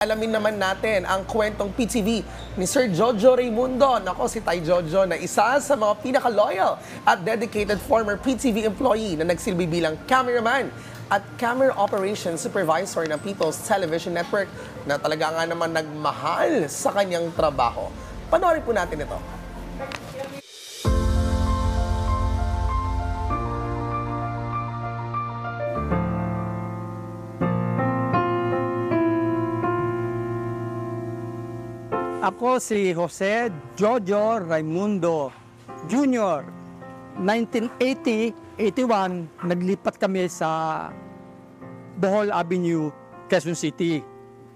Alamin naman natin ang kwentong PTV ni Sir Jojo Raimundo. Nako, si Tay Jojo na isa sa mga pinaka-loyal at dedicated former PTV employee na nagsilbi bilang cameraman at camera operations supervisor ng People's Television Network na talaga nga naman nagmahal sa kanyang trabaho. Panoorin po natin ito. Ako si Jose Jojo Raimundo Jr. 1980-81, naglipat kami sa Bohol Avenue, Quezon City.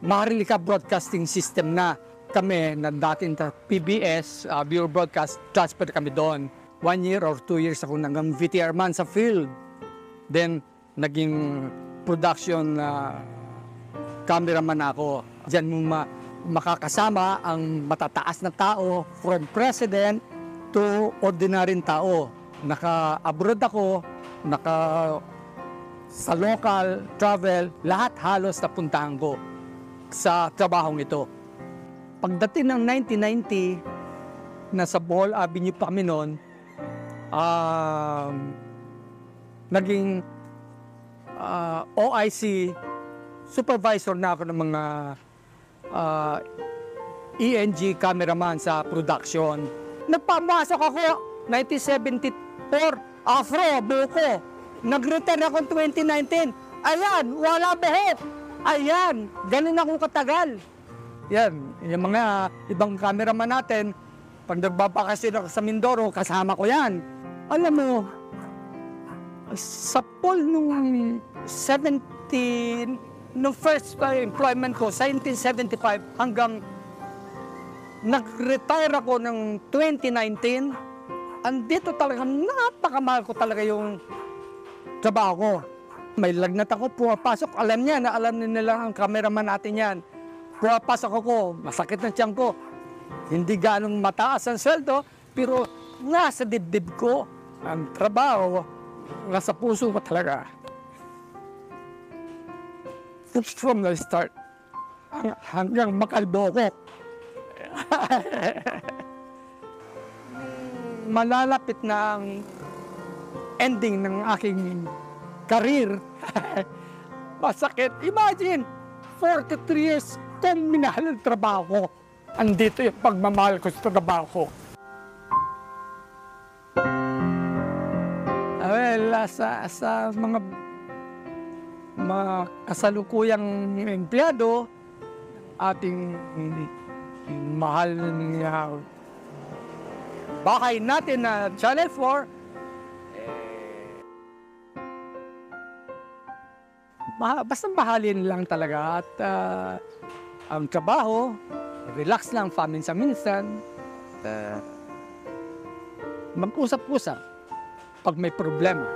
Maharlika Broadcasting System na kami na dating PBS, Bureau Broadcast, transfer kami doon. 1 year or 2 years ako hanggang VTR man sa field. Then, naging production cameraman ako. Diyan mo makakasama ang matataas na tao, from president to ordinaryong tao. Naka-abroad ako, sa local, travel, lahat halos napuntahan ko sa trabahong ito. Pagdating ng 1990, nasa Bohol Avenue pa kami noon, naging OIC, supervisor na ako ng mga ENG cameraman sa production. Nagpamasok ako 1974, afro, buko. Nag-retire ako 2019. Ayan, wala behit. Ayan, ganun akong katagal. Yan, yung mga ibang cameraman natin, pag nagbabakasyon ako sa Mindoro, kasama ko yan. Alam mo, sa pool nung 17, nung first employment ko, sa 1975, hanggang nag-retire ako ng 2019, andito talaga, napakamahal ko talaga yung trabaho ko. May lagnat ako, pumapasok, alam nila ang cameraman natin yan. Pumapasok ako, masakit na tiyan ko. Hindi ganong mataas ang sweldo, pero nasa dibdib ko ang trabaho, nasa puso ko talaga. From the start, hanggang makalbo ko. Malalapit na ang ending ng aking career. Masakit. Imagine, 43 years kong minahal ang trabaho ko. Andito yung pagmamahal ko sa trabaho ko. Well, sa mga kasalukuyang empleyado, ating mahal na bahay natin na Channel 4, basta mahalin lang talaga at ang trabaho, relax lang paminsan-minsan, mag-usap-usap pag may problema.